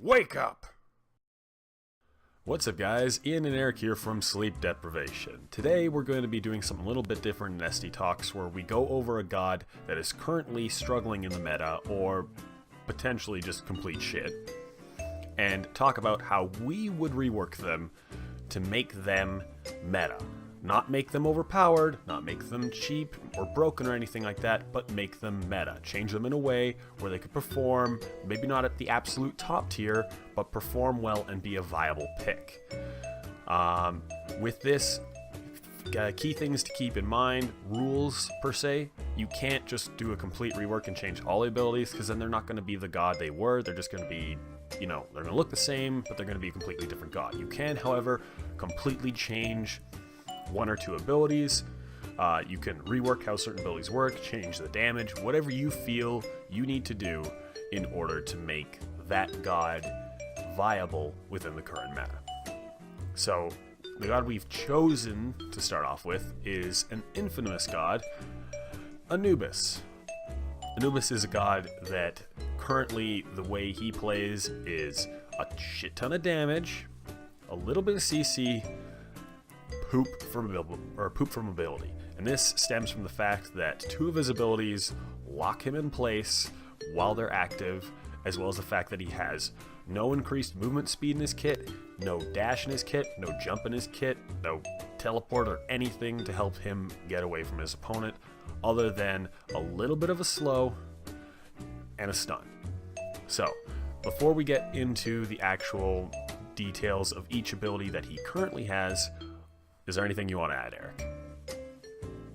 Wake up! What's up guys, Ian and Eric here from Sleep Deprivation. Today we're going to be doing something a little bit different in SD Talks where we go over a god that is currently struggling in the meta or potentially just complete shit and talk about how we would rework them to make them meta. Not make them overpowered, not make them cheap or broken or anything like that, but make them meta. Change them in a way where they could perform, maybe not at the absolute top tier, but perform well and be a viable pick. With this, key things to keep in mind, rules per se, you can't just do a complete rework and change all the abilities because then they're not going to be the god they were, they're just going to be, they're going to look the same, but they're going to be a completely different god. You can, however, completely change one or two abilities. You can rework how certain abilities work, change the damage, whatever you feel you need to do in order to make that god viable within the current meta. So the god we've chosen to start off with is an infamous god, Anubis. Anubis is a god that currently the way he plays is a shit ton of damage, a little bit of CC, poop from ability. And this stems from the fact that two of his abilities lock him in place while they're active, as well as the fact that he has no increased movement speed in his kit, no dash in his kit, no jump in his kit, no teleport or anything to help him get away from his opponent, other than a little bit of a slow and a stun. So, before we get into the actual details of each ability that he currently has, is there anything you want to add, Eric?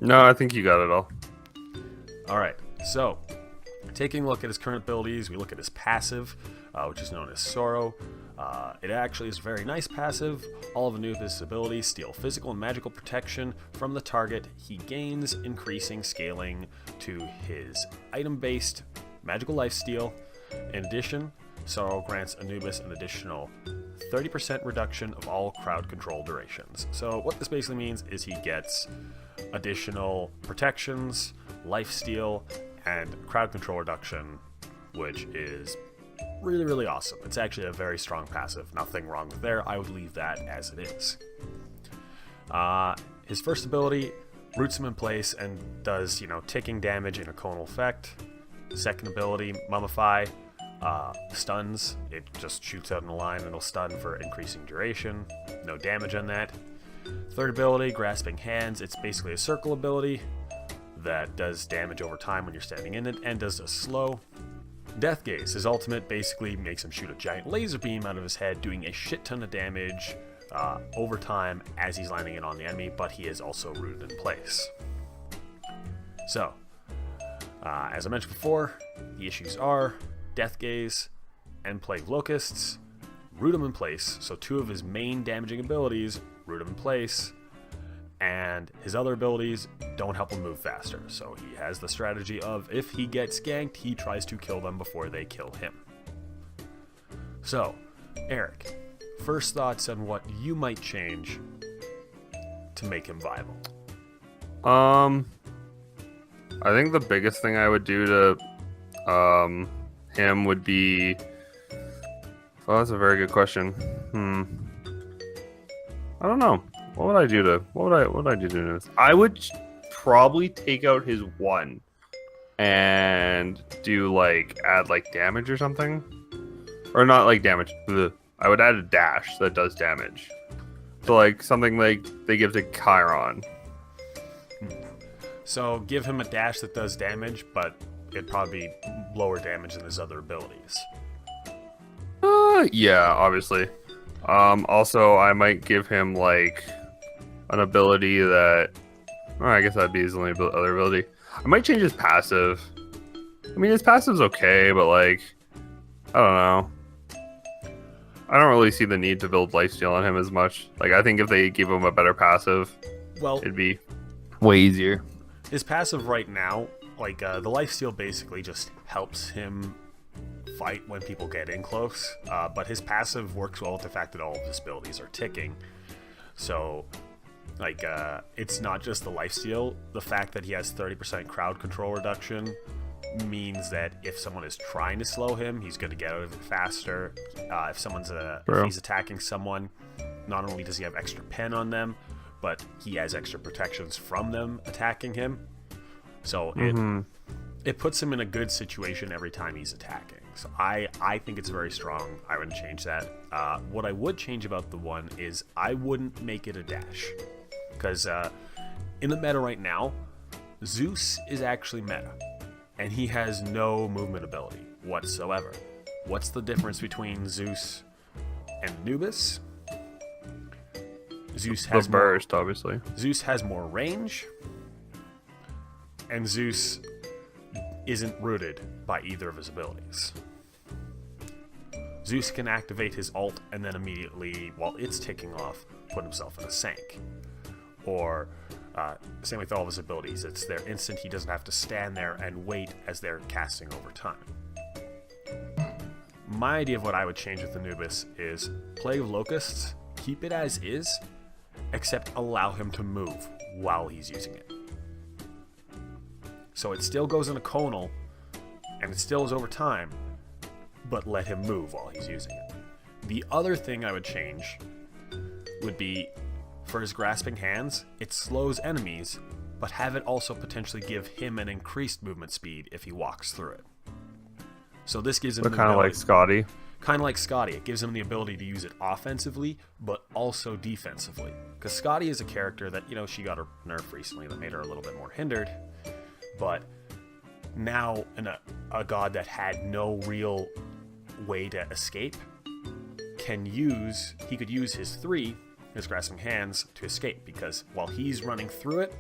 No, I think you got it all. Alright, so taking a look at his current abilities, we look at his passive, which is known as Sorrow. It actually is a very nice passive. All of Anubis' abilities steal physical and magical protection from the target he gains, increasing scaling to his item-based magical lifesteal. In addition, Sorrow grants Anubis an additional 30% reduction of all crowd control durations. So what this basically means is he gets additional protections, lifesteal, and crowd control reduction, which is really, really awesome. It's actually a very strong passive. Nothing wrong with there. I would leave that as it is. His first ability roots him in place and does, ticking damage in a conal effect. Second ability, Mummify, stuns. It just shoots out in a line and it'll stun for increasing duration. No damage on that. Third ability, Grasping Hands. It's basically a circle ability that does damage over time when you're standing in it and does a slow. Death Gaze. His ultimate basically makes him shoot a giant laser beam out of his head, doing a shit ton of damage over time as he's landing it on the enemy, but he is also rooted in place. So, as I mentioned before, the issues are Death Gaze and Plague Locusts root him in place, so two of his main damaging abilities root him in place, and his other abilities don't help him move faster. So he has the strategy of if he gets ganked, he tries to kill them before they kill him. So, Eric, first thoughts on what you might change to make him viable? I think the biggest thing I would do to him would be, well, that's a very good question. I don't know. What would I do to this? I would probably take out his one and do add damage or something, or not damage. Ugh. I would add a dash that does damage. So something like they give to Chiron. So give him a dash that does damage, but it'd probably be lower damage than his other abilities. Yeah, obviously. Also, I might give him an ability that, I guess that'd be his only other ability. I might change his passive. I mean, his passive's okay, but I don't know. I don't really see the need to build lifesteal on him as much. I think if they give him a better passive, well, it'd be way easier. His passive right now, the lifesteal basically just helps him fight when people get in close, but his passive works well with the fact that all of his abilities are ticking. So, it's not just the lifesteal. The fact that he has 30% crowd control reduction means that if someone is trying to slow him, he's going to get out of it faster. If he's attacking someone, not only does he have extra pen on them, but he has extra protections from them attacking him. So it puts him in a good situation every time he's attacking. So I think it's very strong. I wouldn't change that. What I would change about the one is I wouldn't make it a dash. Because in the meta right now, Zeus is actually meta. And he has no movement ability whatsoever. What's the difference between Zeus and Anubis? Zeus has burst, obviously. Zeus has more range, and Zeus isn't rooted by either of his abilities. Zeus can activate his ult and then immediately, while it's ticking off, put himself in a sank. Or same with all of his abilities. It's their instant. He doesn't have to stand there and wait as they're casting over time. My idea of what I would change with Anubis is Plague of Locusts, keep it as is, except allow him to move while he's using it. So it still goes in a conal, and it still is over time, but let him move while he's using it. The other thing I would change would be, for his grasping hands, it slows enemies, but have it also potentially give him an increased movement speed if he walks through it. So this gives him kind of like Scotty. Kind of like Scotty. It gives him the ability to use it offensively, but also defensively. Because Scotty is a character that, she got her nerf recently that made her a little bit more hindered. But now, a god that had no real way to escape he could use his 3, his grasping hands, to escape, because while he's running through it,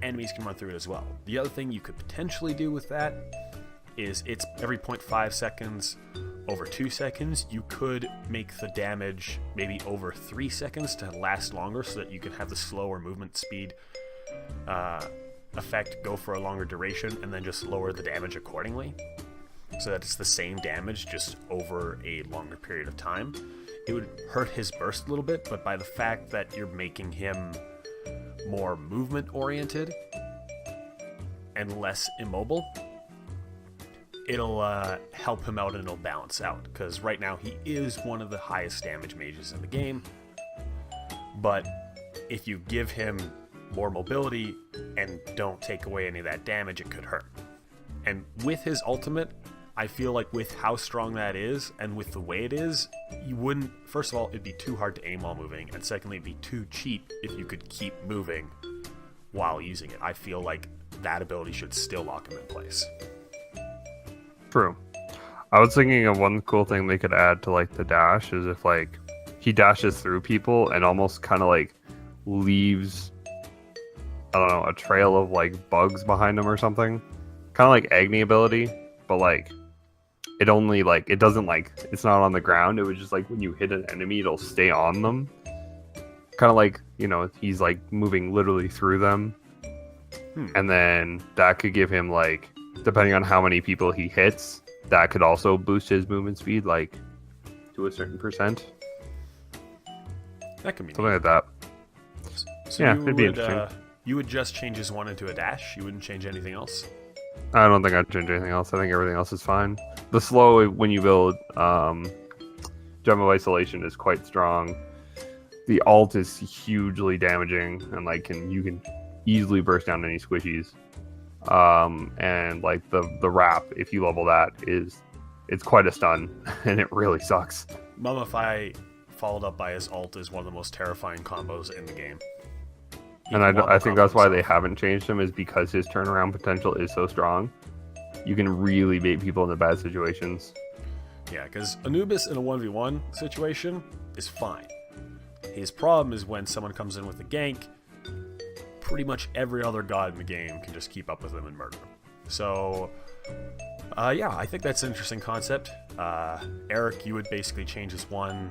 enemies can run through it as well. The other thing you could potentially do with that is it's every 0.5 seconds over 2 seconds. You could make the damage maybe over 3 seconds to last longer, so that you can have the slower movement speed effect go for a longer duration, and then just lower the damage accordingly, so that it's the same damage just over a longer period of time. It would hurt his burst a little bit, but by the fact that you're making him more movement oriented and less immobile, it'll help him out and it'll balance out. Because right now he is one of the highest damage mages in the game, but if you give him more mobility and don't take away any of that damage, it could hurt. And with his ultimate, I feel like with how strong that is and with the way it is, you wouldn't, first of all, it'd be too hard to aim while moving, and secondly, it'd be too cheap if you could keep moving while using it. I feel like that ability should still lock him in place. True. I was thinking of one cool thing they could add to the dash is if he dashes through people and almost kind of leaves, I don't know, a trail of bugs behind him or something. Kind of like Agni ability, but it only it doesn't it's not on the ground. It was just when you hit an enemy, it'll stay on them. Kind of he's moving literally through them. And then that could give him depending on how many people he hits, that could also boost his movement speed to a certain percent. That could be something like that. So yeah, it'd be interesting. You would just change his 1 into a dash? You wouldn't change anything else? I don't think I'd change anything else. I think everything else is fine. The slow, when you build Gem of Isolation, is quite strong. The ult is hugely damaging, and you can easily burst down any squishies. And the wrap, if you level that, it's quite a stun, and it really sucks. Mummify followed up by his ult is one of the most terrifying combos in the game. And I think that's why they haven't changed him, is because his turnaround potential is so strong. You can really bait people into bad situations. Yeah, because Anubis in a 1v1 situation is fine. His problem is when someone comes in with a gank, pretty much every other god in the game can just keep up with him and murder him. So, yeah, I think that's an interesting concept. Eric, you would basically change his 1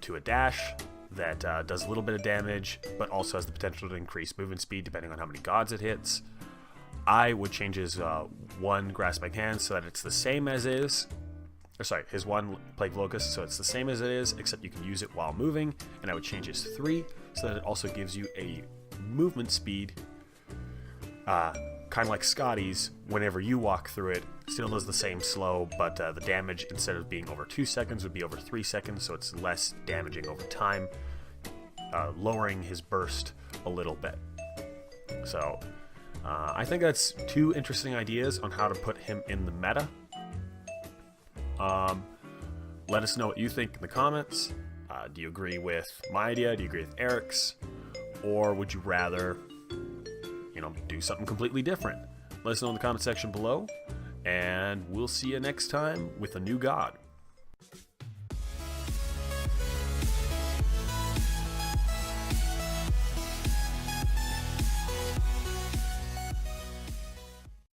to a dash that does a little bit of damage, but also has the potential to increase movement speed depending on how many gods it hits. I would change his 1 Grasping Hand so that it's the same as is. Or sorry, his 1 Plague Locust, so it's the same as it is, except you can use it while moving. And I would change his 3 so that it also gives you a movement speed kind of like Scotty's, whenever you walk through it, still does the same slow, but the damage, instead of being over 2 seconds, would be over 3 seconds, so it's less damaging over time, lowering his burst a little bit. So I think that's 2 interesting ideas on how to put him in the meta. Let us know what you think in the comments. Do you agree with my idea? Do you agree with Eric's? Or would you rather, do something completely different? Let us know in the comment section below, and we'll see you next time with a new god.